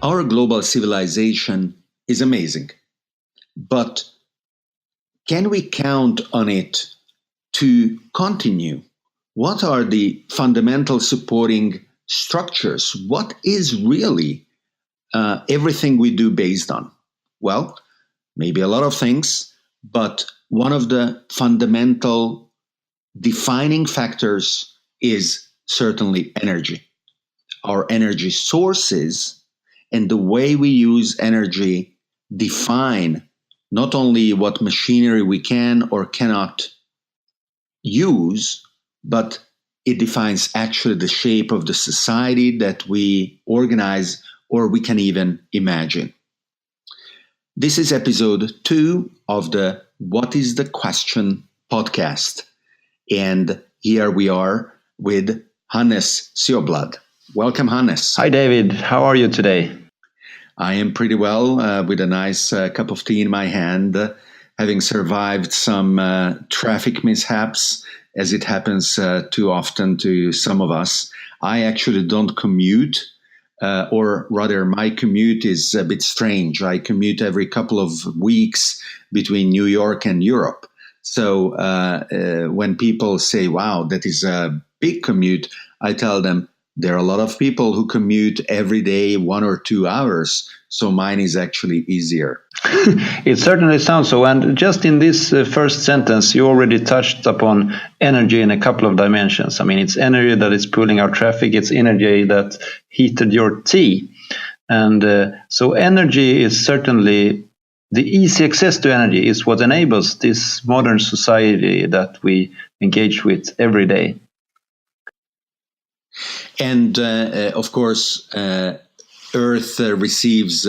our global civilization is amazing, but can we count on it to continue? What are the fundamental supporting structures? What is really everything we do based on? Well, maybe a lot of things, but one of the fundamental defining factors is certainly energy. Our energy sources and the way we use energy define not only what machinery we can or cannot use, but it defines actually the shape of the society that we organize or we can even imagine. This is episode 2 of the What is the Question podcast. And here we are with Hannes Sjoblad. Welcome, Hannes. Hi, David. How are you today? I am pretty well, with a nice cup of tea in my hand, having survived some traffic mishaps, as it happens too often to some of us. I actually don't commute, or rather my commute is a bit strange. I commute every couple of weeks between New York and Europe. So when people say, wow, that is a big commute, I tell them, there are a lot of people who commute every day 1 or 2 hours, so mine is actually easier. It certainly sounds so. And just in this first sentence, you already touched upon energy in a couple of dimensions. I mean, it's energy that is pulling our traffic. It's energy that heated your tea. And so energy is certainly, the easy access to energy is what enables this modern society that we engage with every day. And of course, Earth receives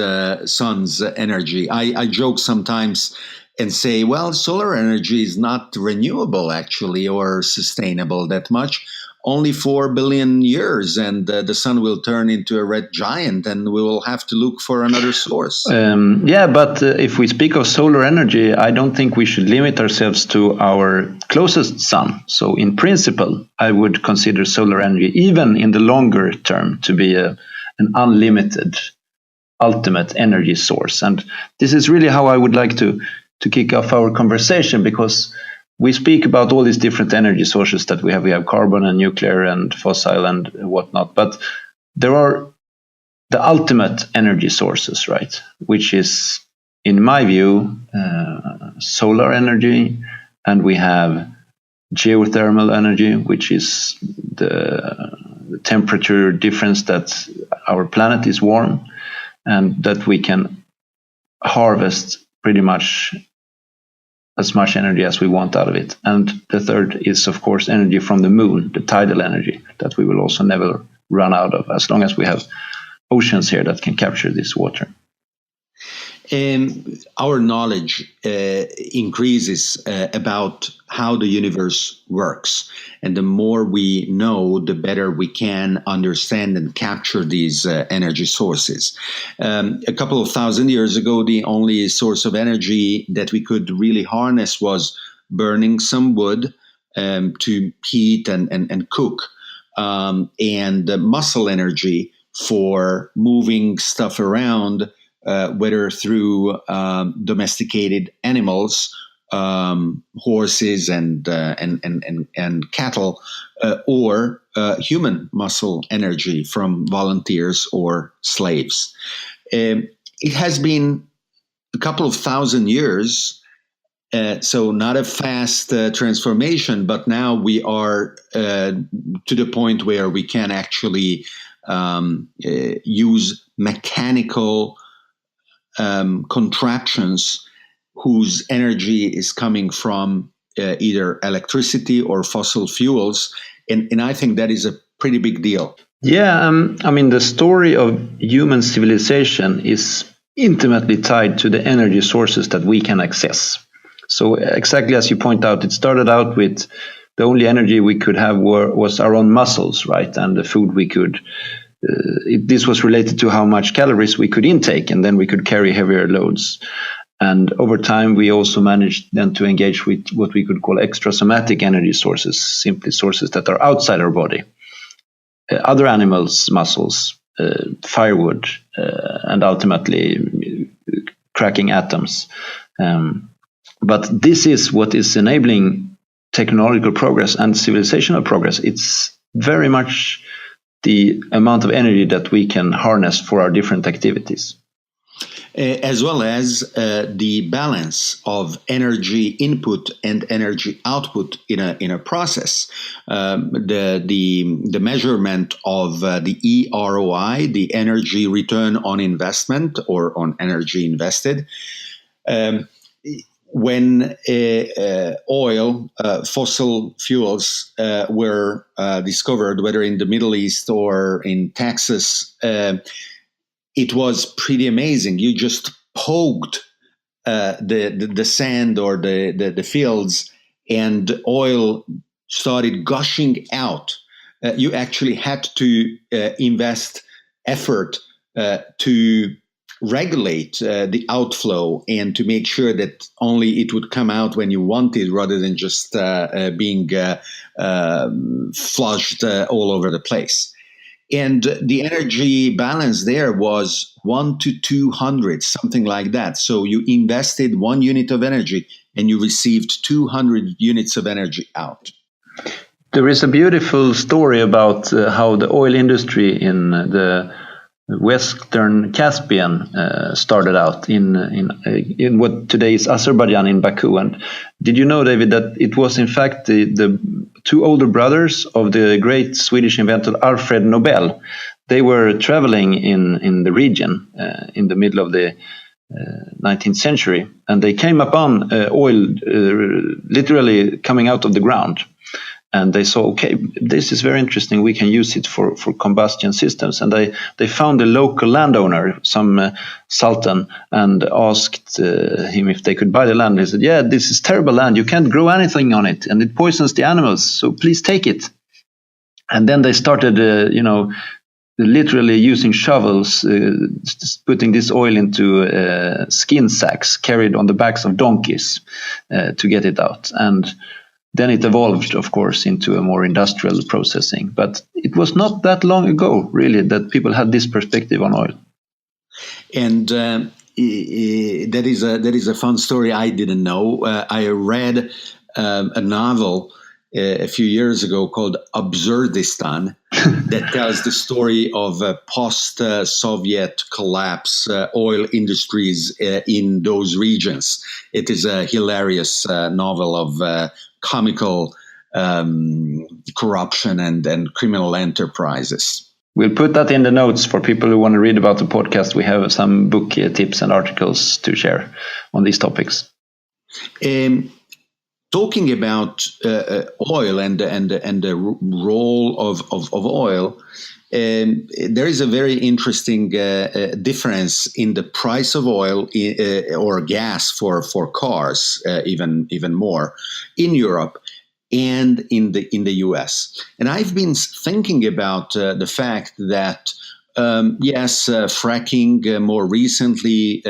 sun's energy. I joke sometimes and say, well, solar energy is not renewable actually or sustainable that much. Only 4 billion years and the sun will turn into a red giant and we will have to look for another source. But if we speak of solar energy, I don't think we should limit ourselves to our closest sun. So in principle, I would consider solar energy, even in the longer term, to be an unlimited ultimate energy source. And this is really how I would like to kick off our conversation, because we speak about all these different energy sources that we have. We have carbon and nuclear and fossil and whatnot. But there are the ultimate energy sources, right? Which is, in my view, solar energy. And we have geothermal energy, which is the temperature difference that our planet is warm and that we can harvest pretty much as much energy as we want out of it. And the third is, of course, energy from the moon, the tidal energy that we will also never run out of as long as we have oceans here that can capture this water. Our knowledge increases about how the universe works. And the more we know, the better we can understand and capture these energy sources. A couple of thousand years ago, the only source of energy that we could really harness was burning some wood to heat and cook, and muscle energy for moving stuff around, whether through domesticated animals, horses and cattle, or human muscle energy from volunteers or slaves. It has been a couple of thousand years, so not a fast transformation, but now we are to the point where we can actually use mechanical contraptions whose energy is coming from either electricity or fossil fuels. And I think that is a pretty big deal. Yeah, I mean, the story of human civilization is intimately tied to the energy sources that we can access. So exactly as you point out, it started out with the only energy we could have was our own muscles, right? And the food we could this was related to how much calories we could intake, and then we could carry heavier loads. And over time, we also managed then to engage with what we could call extrasomatic energy sources, simply sources that are outside our body. Other animals' muscles, firewood and ultimately cracking atoms. But this is what is enabling technological progress and civilizational progress. It's very much the amount of energy that we can harness for our different activities. As well as the balance of energy input and energy output in a process. The measurement of the EROI, the energy return on investment or on energy invested. When oil, fossil fuels were discovered, whether in the Middle East or in Texas, it was pretty amazing. You just poked the sand or the fields, and oil started gushing out. You actually had to invest effort to regulate the outflow and to make sure that only it would come out when you wanted, rather than just being flushed all over the place. And the energy balance there was 1 to 200, something like that. So you invested 1 unit of energy and you received 200 units of energy out. There is a beautiful story about how the oil industry in the Western Caspian started out in what today is Azerbaijan, in Baku. And did you know, David, that it was in fact the two older brothers of the great Swedish inventor Alfred Nobel? They were traveling in the region in the middle of the 19th century, and they came upon oil literally coming out of the ground. And they saw, okay, this is very interesting. We can use it for combustion systems. And they found a local landowner, some sultan, and asked him if they could buy the land. He said, yeah, this is terrible land. You can't grow anything on it, and it poisons the animals. So please take it. And then they started, literally using shovels, putting this oil into skin sacks carried on the backs of donkeys to get it out. And then it evolved, of course, into a more industrial processing. But it was not that long ago, really, that people had this perspective on oil. And that is a fun story I didn't know. I read a novel a few years ago called Absurdistan that tells the story of post-Soviet collapse oil industries in those regions. It is a hilarious novel of comical corruption and criminal enterprises. We'll put that in the notes for people who want to read about the podcast. We have some book tips and articles to share on these topics. Talking about oil and the role of oil, there is a very interesting difference in the price of oil or gas for cars, even more in Europe and in the US. And I've been thinking about the fact that fracking more recently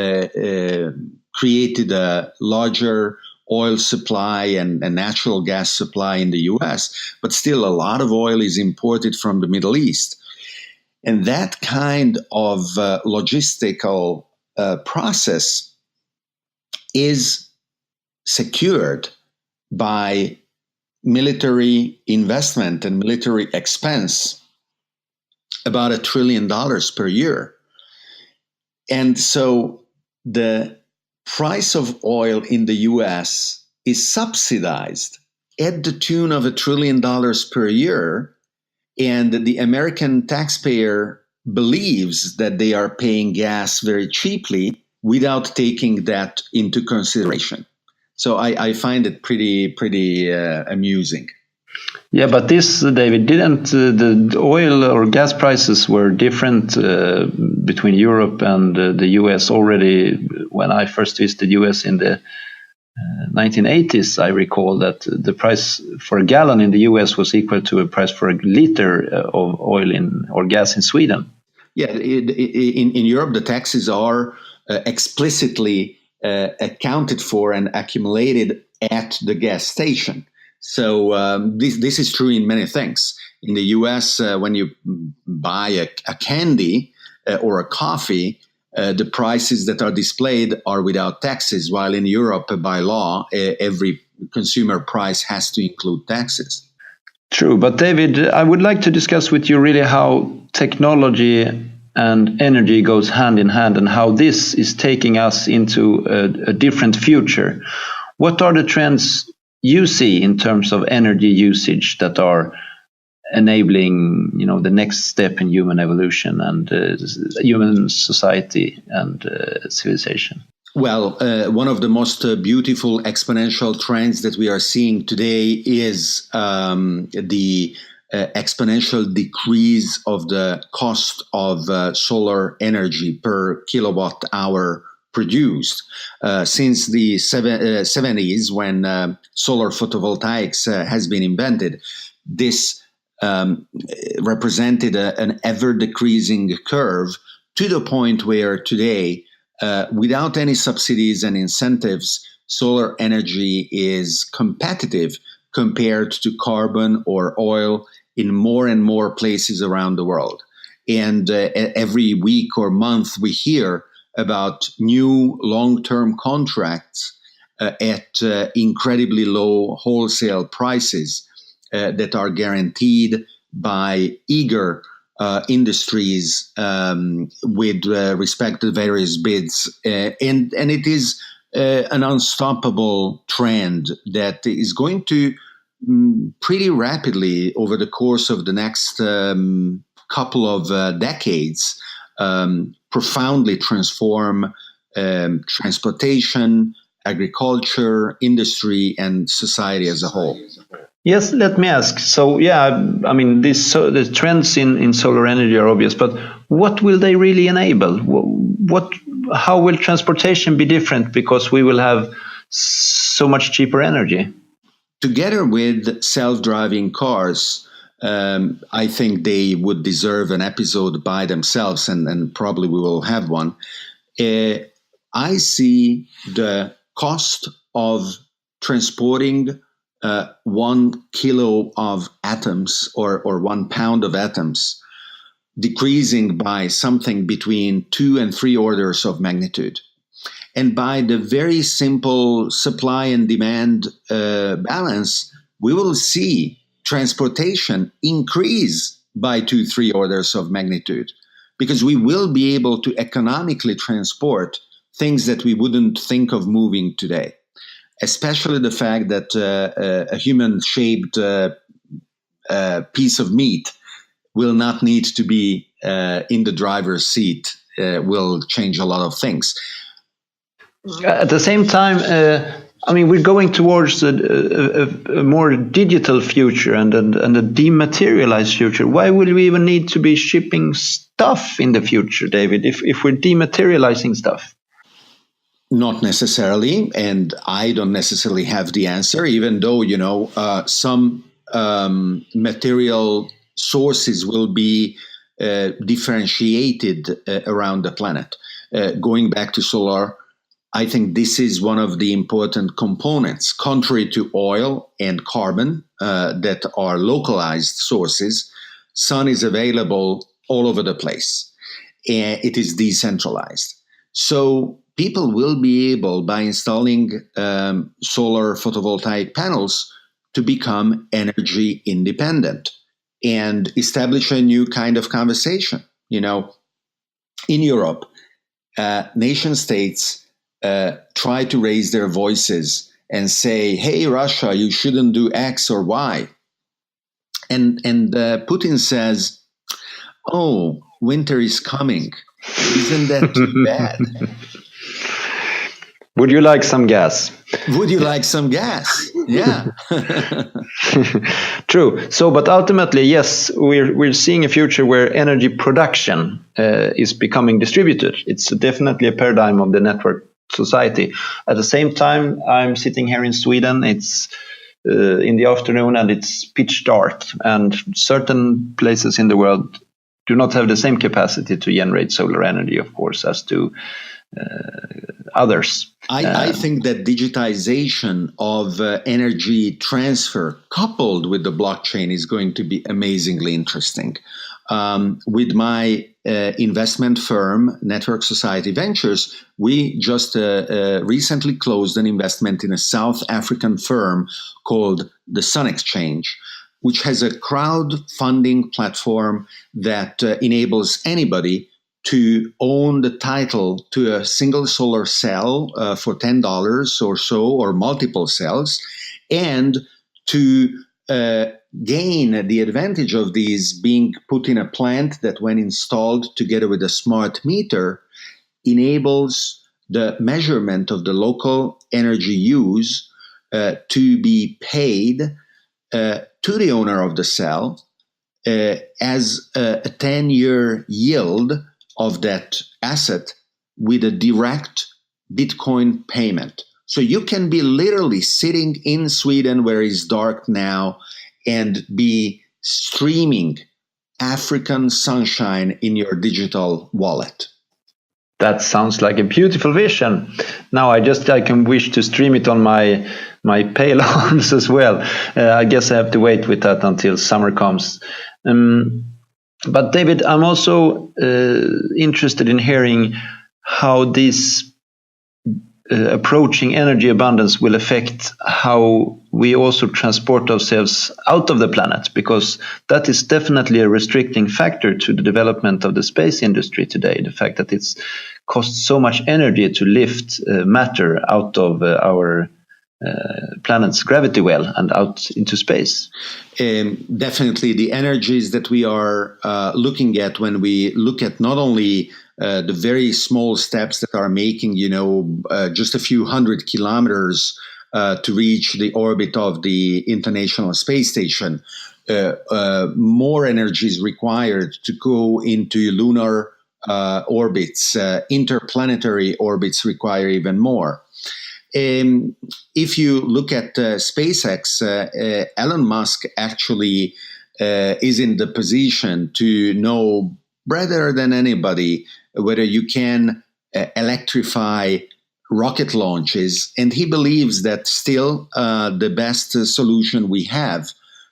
created a larger oil supply and a natural gas supply in the US, but still a lot of oil is imported from the Middle East. And that kind of logistical process is secured by military investment and military expense, about $1 trillion per year. And so the price of oil in the US is subsidized at the tune of $1 trillion per year. And the American taxpayer believes that they are paying gas very cheaply without taking that into consideration. So I find it pretty amusing. Yeah, but this, David, didn't the oil or gas prices were different between Europe and the US already when I first visited US in the 1980s. I recall that the price for a gallon in the US was equal to a price for a liter of oil or gas in Sweden. Yeah, in Europe, the taxes are explicitly accounted for and accumulated at the gas station. So this is true in many things. In the US, when you buy a candy or a coffee, the prices that are displayed are without taxes, while in Europe, by law, every consumer price has to include taxes. True, but David, I would like to discuss with you really how technology and energy goes hand in hand and how this is taking us into a different future. What are the trends you see in terms of energy usage that are enabling, the next step in human evolution and human society and civilization? Well, one of the most beautiful exponential trends that we are seeing today is the exponential decrease of the cost of solar energy per kilowatt hour produced. Since the 70s, when solar photovoltaics has been invented, this represented an ever decreasing curve to the point where today, without any subsidies and incentives, solar energy is competitive compared to carbon or oil in more and more places around the world. And every week or month, we hear about new long-term contracts at incredibly low wholesale prices that are guaranteed by eager industries with respect to various bids. And it is an unstoppable trend that is going to pretty rapidly over the course of the next couple of decades profoundly transform transportation, agriculture, industry, and society as a whole. Yes, let me ask. So, the trends in solar energy are obvious, but what will they really enable? How will transportation be different because we will have so much cheaper energy? Together with self-driving cars, I think they would deserve an episode by themselves, and probably we will have one. I see the cost of transporting 1 kilo of atoms or 1 pound of atoms decreasing by something between 2 and 3 orders of magnitude. And by the very simple supply and demand balance, we will see transportation increase by 2-3 orders of magnitude, because we will be able to economically transport things that we wouldn't think of moving today. Especially the fact that a human-shaped piece of meat will not need to be in the driver's seat will change a lot of things. At the same time, we're going towards a more digital future and a dematerialized future. Why will we even need to be shipping stuff in the future, David, if we're dematerializing stuff? Not necessarily, and I don't necessarily have the answer, even though, some material sources will be differentiated around the planet. Going back to solar, I think this is one of the important components, contrary to oil and carbon that are localized sources. Sun is available all over the place, and it is decentralized. So people will be able, by installing solar photovoltaic panels, to become energy independent and establish a new kind of conversation. In Europe, nation states try to raise their voices and say, hey, Russia, you shouldn't do X or Y. And Putin says, oh, winter is coming. Isn't that too bad? Would you like some gas? Would you like some gas? Yeah. True. So, but ultimately, yes, we're seeing a future where energy production is becoming distributed. It's definitely a paradigm of the network society. At the same time, I'm sitting here in Sweden. It's in the afternoon and it's pitch dark. And certain places in the world do not have the same capacity to generate solar energy, of course, as do others. I think that digitization of energy transfer coupled with the blockchain is going to be amazingly interesting. With my investment firm, Network Society Ventures, we just recently closed an investment in a South African firm called the Sun Exchange, which has a crowdfunding platform that enables anybody to own the title to a single solar cell for $10 or so, or multiple cells, and to gain the advantage of these being put in a plant that, when installed together with a smart meter, enables the measurement of the local energy use to be paid to the owner of the cell as a 10-year yield of that asset with a direct Bitcoin payment. So you can be literally sitting in Sweden, where it's dark now, and be streaming African sunshine in your digital wallet. That sounds like a beautiful vision. Now I can wish to stream it on my pale arms as well. I guess I have to wait with that until summer comes. But David, I'm also interested in hearing how this approaching energy abundance will affect how we also transport ourselves out of the planet, because that is definitely a restricting factor to the development of the space industry today. The fact that it's costs so much energy to lift matter out of our planet's gravity well and out into space. Definitely the energies that we are looking at when we look at not only the very small steps that are making, just a few hundred kilometers to reach the orbit of the International Space Station. More energy is required to go into lunar orbits. Interplanetary orbits require even more. If you look at SpaceX, Elon Musk actually is in the position to know better than anybody whether you can electrify rocket launches. And he believes that still the best solution we have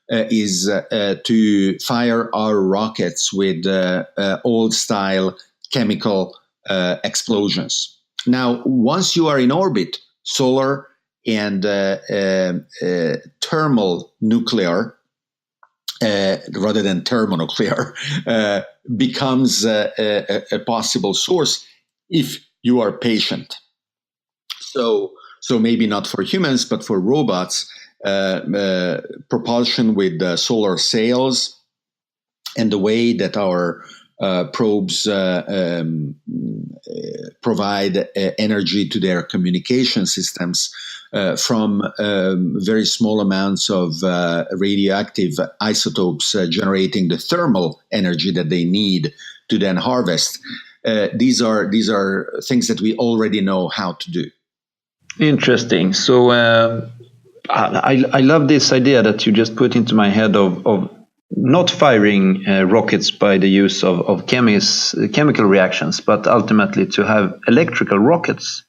is to fire our rockets with old-style chemical explosions. Now, once you are in orbit, solar and thermal nuclear, rather than thermonuclear, becomes a possible source if you are patient. So maybe not for humans, but for robots, propulsion with solar sails and the way that our probes provide energy to their communication systems from very small amounts of radioactive isotopes generating the thermal energy that they need to then harvest. These are things that we already know how to do. Interesting. So I love this idea that you just put into my head of not firing rockets by the use of chemical reactions, but ultimately to have electrical rockets.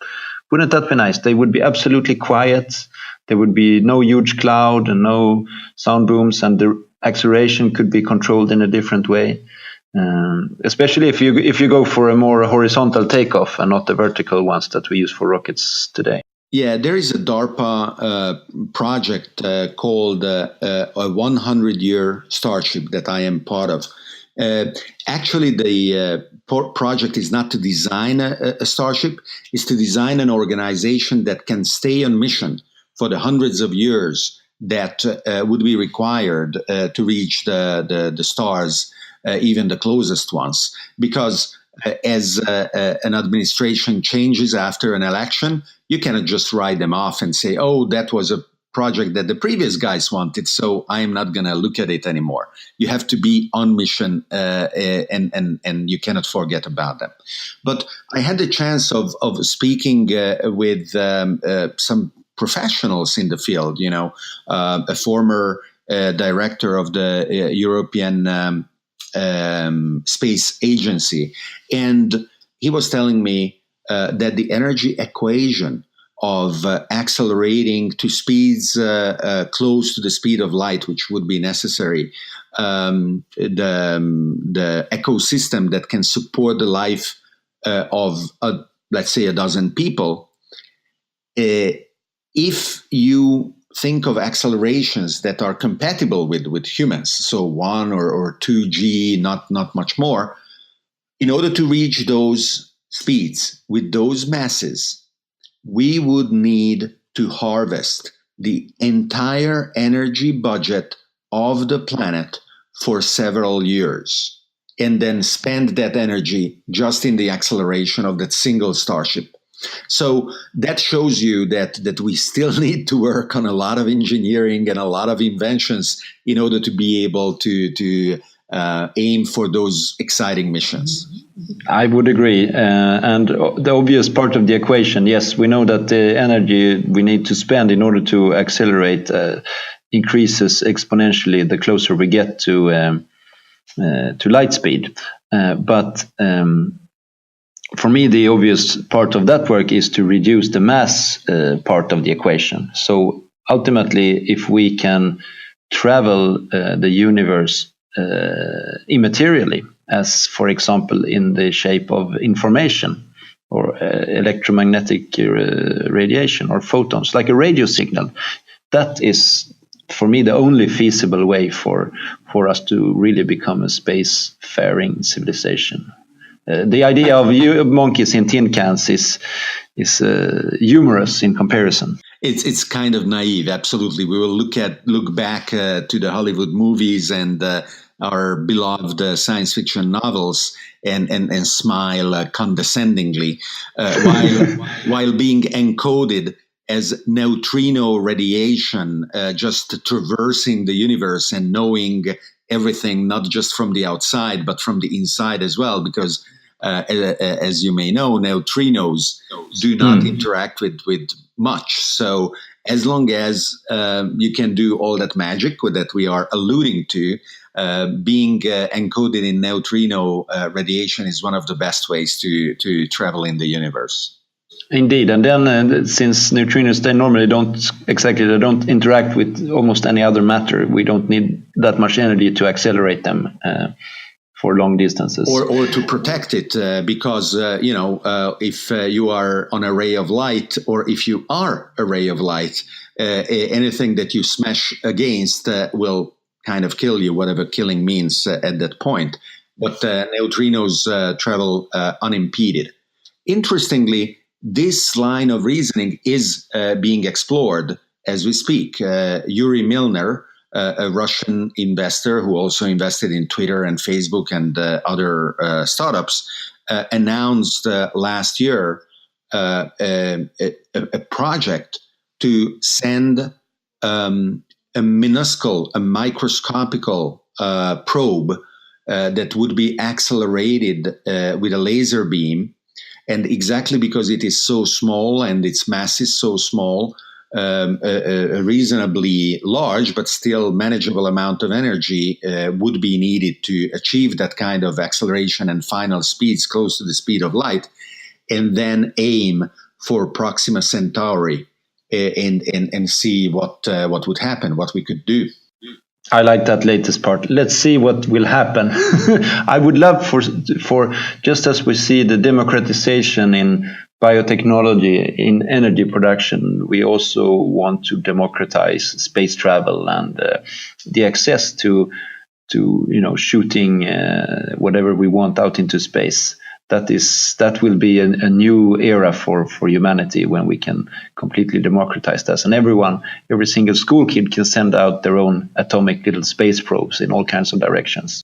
Wouldn't that be nice? They would be absolutely quiet. There would be no huge cloud and no sound booms, and the acceleration could be controlled in a different way. Especially if you go for a more horizontal takeoff and not the vertical ones that we use for rockets today. Yeah, there is a DARPA project called a 100-year Starship that I am part of. Actually, the project is not to design a Starship, it's to design an organization that can stay on mission for the hundreds of years that would be required to reach the stars, even the closest ones. Because as an administration changes after an election, you cannot just write them off and say, oh, that was a project that the previous guys wanted, so I am not going to look at it anymore. You have to be on mission and you cannot forget about them. But I had the chance of speaking with some professionals in the field, a former director of the European Space Agency, and he was telling me that the energy equation of accelerating to speeds close to the speed of light, which would be necessary, the ecosystem that can support the life of, let's say, a dozen people, if you think of accelerations that are compatible with humans, so 1 or 2G, not much more, in order to reach those speeds with those masses, we would need to harvest the entire energy budget of the planet for several years, and then spend that energy just in the acceleration of that single starship. So that shows you that we still need to work on a lot of engineering and a lot of inventions in order to be able to aim for those exciting missions. I would agree. And the obvious part of the equation, yes, we know that the energy we need to spend in order to accelerate increases exponentially the closer we get to light speed. But for me, the obvious part of that work is to reduce the mass part of the equation. So ultimately, if we can travel the universe immaterially, as for example in the shape of information or electromagnetic radiation or photons, like a radio signal, that is for me the only feasible way for us to really become a spacefaring civilization. The idea of monkeys in tin cans is humorous in comparison. It's kind of naive, absolutely. We will look back to the Hollywood movies and our beloved science fiction novels and smile condescendingly, while being encoded as neutrino radiation, just traversing the universe and knowing everything, not just from the outside, but from the inside as well, because as you may know, neutrinos do not interact with much. So as long as you can do all that magic that we are alluding to, being encoded in neutrino radiation is one of the best ways to travel in the universe. Indeed, and then since neutrinos, they don't interact with almost any other matter. We don't need that much energy to accelerate them for long distances, or to protect it, because if you are on a ray of light, or if you are a ray of light, anything that you smash against will kind of kill you, whatever killing means at that point. But neutrinos travel unimpeded. Interestingly, this line of reasoning is being explored as we speak. Yuri Milner, a Russian investor who also invested in Twitter and Facebook and other startups, announced last year a project to send a minuscule, a microscopical probe that would be accelerated with a laser beam. And exactly because it is so small and its mass is so small, a reasonably large but still manageable amount of energy would be needed to achieve that kind of acceleration and final speeds close to the speed of light, and then aim for Proxima Centauri and see what would happen, what we could do. I like that latest part. Let's see what will happen. I would love for just as we see the democratization in biotechnology, in energy production, we also want to democratize space travel and the access to shooting whatever we want out into space. That will be a new era for humanity when we can completely democratize this, and every single school kid can send out their own atomic little space probes in all kinds of directions.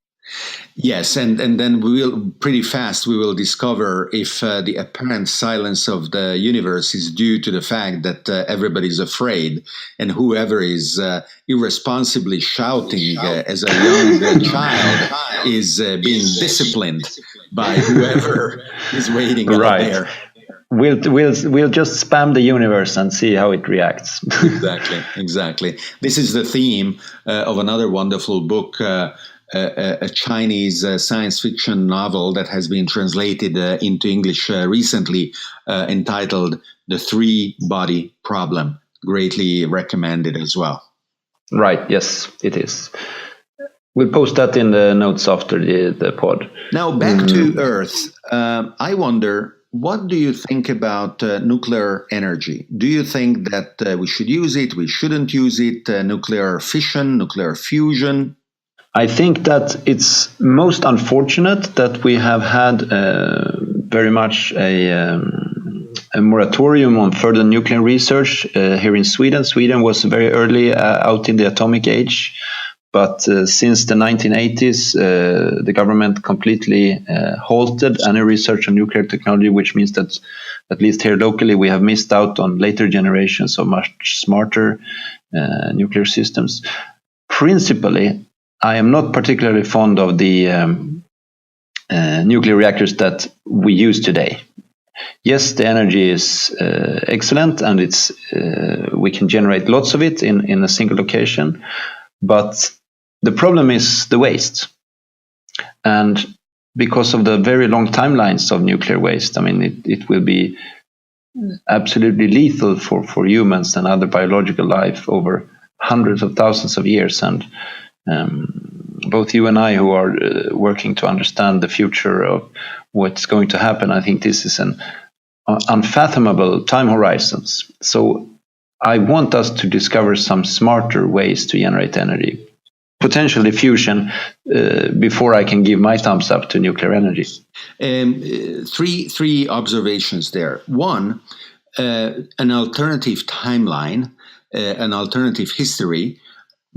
Yes, and then we will discover if the apparent silence of the universe is due to the fact that everybody's afraid, and whoever is irresponsibly shouting as a young child is being disciplined by whoever is waiting out there. We'll just spam the universe and see how it reacts. Exactly. This is the theme of another wonderful book a Chinese science fiction novel that has been translated into English recently, entitled The Three-Body Problem. Greatly recommended as well. Right, yes, it is. We'll post that in the notes after the pod. Now, back to Earth. I wonder, what do you think about nuclear energy? Do you think that we should use it, we shouldn't use it, nuclear fission, nuclear fusion? I think that it's most unfortunate that we have had very much a moratorium on further nuclear research here in Sweden. Sweden was very early out in the atomic age. But since the 1980s, the government completely halted any research on nuclear technology, which means that at least here locally, we have missed out on later generations of much smarter nuclear systems. Principally, I am not particularly fond of the nuclear reactors that we use today. Yes, the energy is excellent, and it's we can generate lots of it in a single location, but the problem is the waste. And because of the very long timelines of nuclear waste, I mean, it will be absolutely lethal for humans and other biological life over hundreds of thousands of years. And both you and I, who are working to understand the future of what's going to happen, I think this is an unfathomable time horizons. So I want us to discover some smarter ways to generate energy, potentially fusion, before I can give my thumbs up to nuclear energy. Three observations there. One, an alternative timeline, an alternative history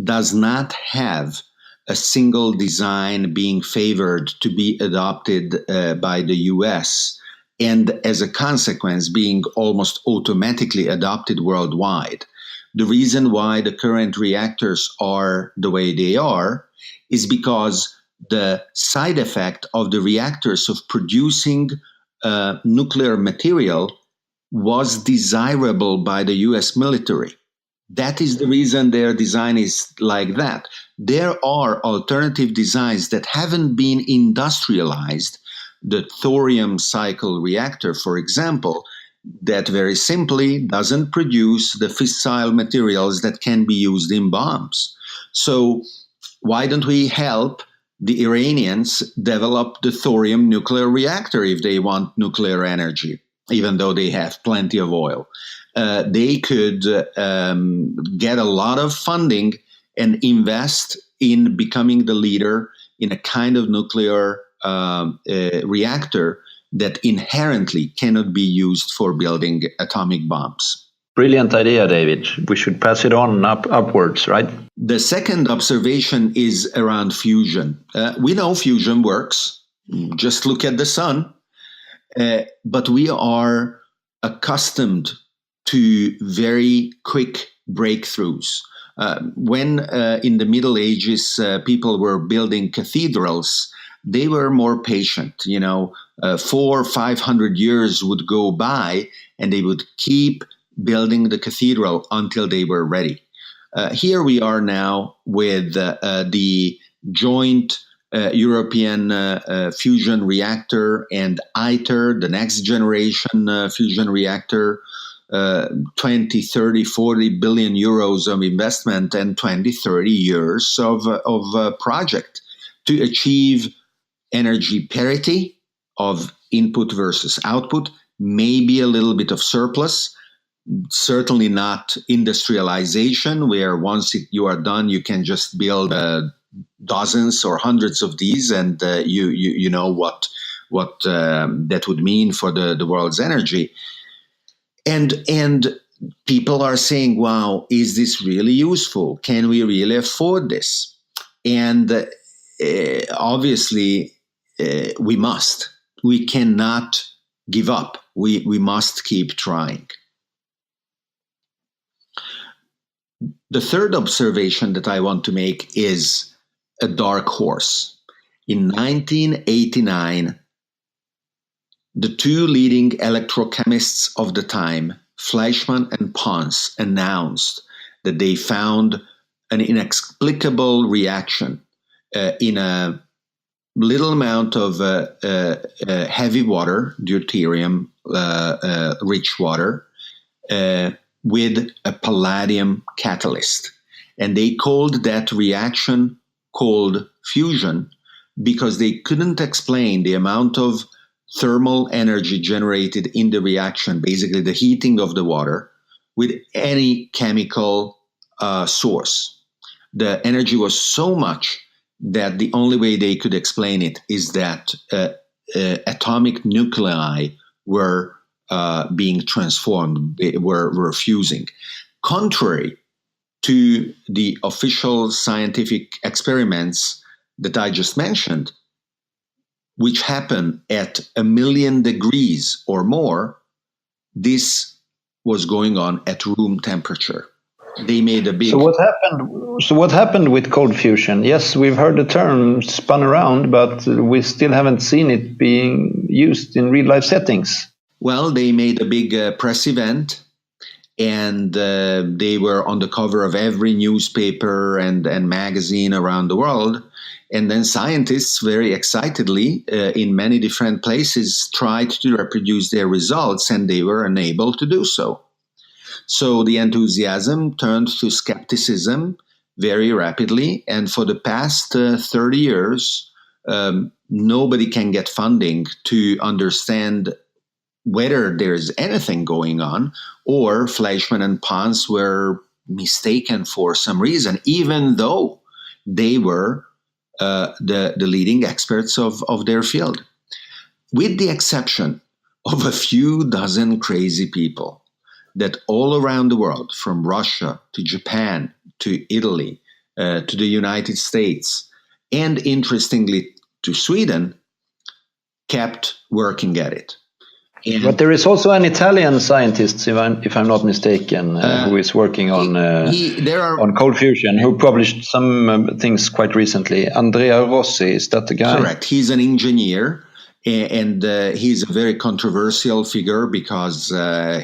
does not have a single design being favored to be adopted by the US, and as a consequence being almost automatically adopted worldwide. The reason why the current reactors are the way they are is because the side effect of the reactors of producing nuclear material was desirable by the US military. That is the reason their design is like that. There are alternative designs that haven't been industrialized. The thorium cycle reactor, for example, that very simply doesn't produce the fissile materials that can be used in bombs. So why don't we help the Iranians develop the thorium nuclear reactor if they want nuclear energy, even though they have plenty of oil? They could get a lot of funding and invest in becoming the leader in a kind of nuclear reactor that inherently cannot be used for building atomic bombs. Brilliant idea, David. We should pass it on upwards, right? The second observation is around fusion. We know fusion works. Just look at the sun. But we are accustomed to very quick breakthroughs. When in the Middle Ages people were building cathedrals, they were more patient. 400 or 500 years would go by and they would keep building the cathedral until they were ready. Here we are now with the joint European fusion reactor and ITER, the next generation fusion reactor, 20, 30, 40 billion euros of investment and 20, 30 years of project to achieve energy parity of input versus output, maybe a little bit of surplus, certainly not industrialization, where once you are done, you can just build dozens or hundreds of these, and you know what that would mean for the world's energy. And people are saying, wow, is this really useful? Can we really afford this? And obviously, we must. We cannot give up. We must keep trying. The third observation that I want to make is a dark horse. In 1989, the two leading electrochemists of the time, Fleischmann and Pons, announced that they found an inexplicable reaction in a little amount of heavy water, deuterium rich water, with a palladium catalyst. And they called that reaction cold fusion because they couldn't explain the amount of thermal energy generated in the reaction, basically the heating of the water, with any chemical source. The energy was so much that the only way they could explain it is that atomic nuclei were being transformed, were fusing. Contrary to the official scientific experiments that I just mentioned, which happen at 1 million degrees or more, this was going on at room temperature. They made a big... So what happened with cold fusion? Yes, we've heard the term spun around, but we still haven't seen it being used in real life settings. Well, they made a big press event, and they were on the cover of every newspaper and magazine around the world. And then scientists very excitedly in many different places tried to reproduce their results, and they were unable to do so. So the enthusiasm turned to skepticism very rapidly. And for the past 30 years, nobody can get funding to understand whether there's anything going on, or Fleischmann and Pons were mistaken for some reason, even though they were the leading experts of their field. With the exception of a few dozen crazy people that all around the world, from Russia to Japan to Italy to the United States, and interestingly to Sweden, kept working at it. But there is also an Italian scientist, if I'm not mistaken, who is working on cold fusion, who published some things quite recently. Andrea Rossi, is that the guy? Correct. He's an engineer, and he's a very controversial figure because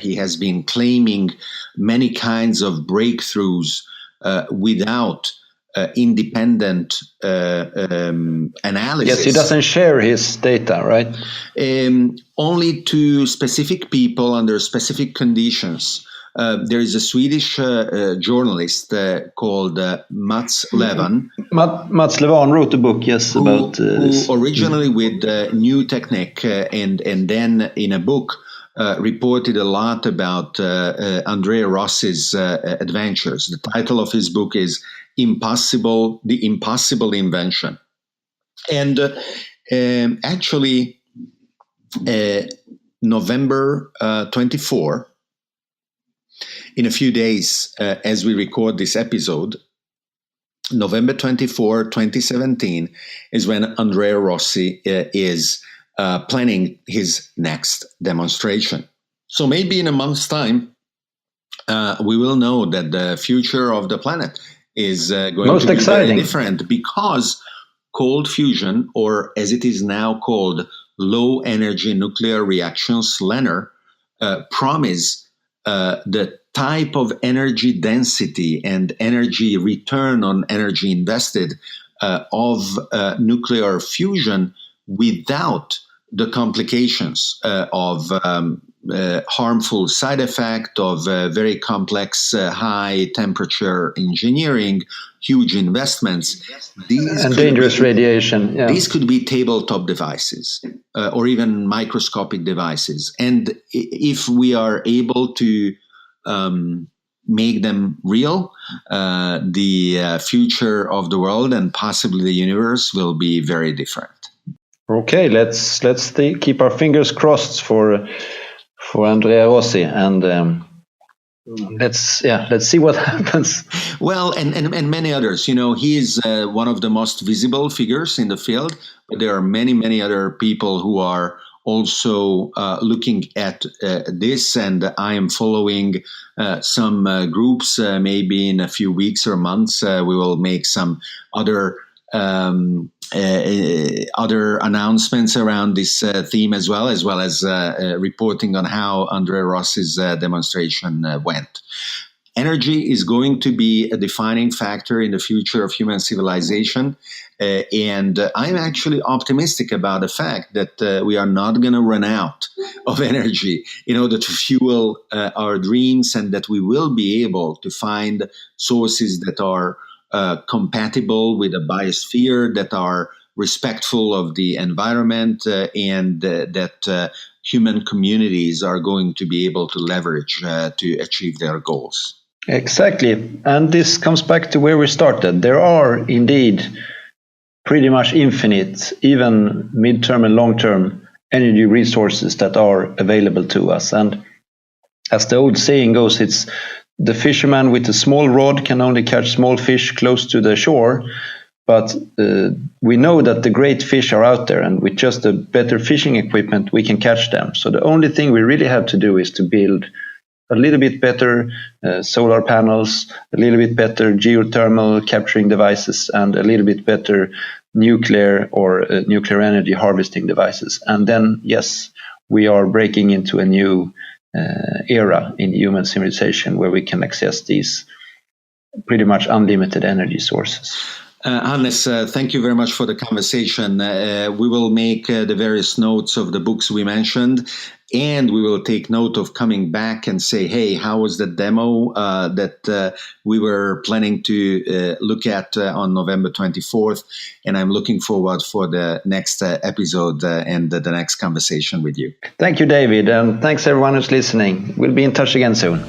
he has been claiming many kinds of breakthroughs without independent analysis. Yes, he doesn't share his data, right? Only to specific people under specific conditions. There is a Swedish journalist called Mats Levan. Mats Levan wrote a book, yes, about this. Who originally with New Technique and then in a book reported a lot about Andrea Rossi's adventures. The title of his book is The Impossible Invention. And actually, November 24, in a few days, as we record this episode, November 24, 2017, is when Andrea Rossi is planning his next demonstration. So maybe in a month's time, we will know that the future of the planet is going to be very different, because cold fusion, or as it is now called, low energy nuclear reactions, LENR, promise the type of energy density and energy return on energy invested of nuclear fusion without the complications of harmful side effect of very complex high temperature engineering, huge investments. And dangerous radiation. Yeah. These could be tabletop devices or even microscopic devices. And if we are able to make them real, the future of the world and possibly the universe will be very different. Okay, let's keep our fingers crossed for Andrea Rossi, and let's see what happens. Well, and many others. You know, he is one of the most visible figures in the field, but there are many other people who are also looking at this, and I am following some groups. Maybe in a few weeks or months, we will make some other announcements around this theme as well as reporting on how Andrea Rossi's demonstration went. energy is going to be a defining factor in the future of human civilization. And I'm actually optimistic about the fact that we are not going to run out of energy in order to fuel our dreams, and that we will be able to find sources that are compatible with the biosphere, that are respectful of the environment, and that human communities are going to be able to leverage to achieve their goals. Exactly. And this comes back to where we started. There are indeed pretty much infinite, even mid-term and long-term energy resources that are available to us. And as the old saying goes, it's the fisherman with a small rod can only catch small fish close to the shore. But we know that the great fish are out there, and with just a better fishing equipment, we can catch them. So the only thing we really have to do is to build a little bit better solar panels, a little bit better geothermal capturing devices, and a little bit better nuclear or nuclear energy harvesting devices. And then, yes, we are breaking into a new era in human civilization where we can access these pretty much unlimited energy sources. Hannes, thank you very much for the conversation. We will make the various notes of the books we mentioned, and we will take note of coming back and say, hey, how was the demo that we were planning to look at on November 24th? And I'm looking forward for the next episode and the next conversation with you. Thank you, David, and thanks everyone who's listening. We'll be in touch again soon.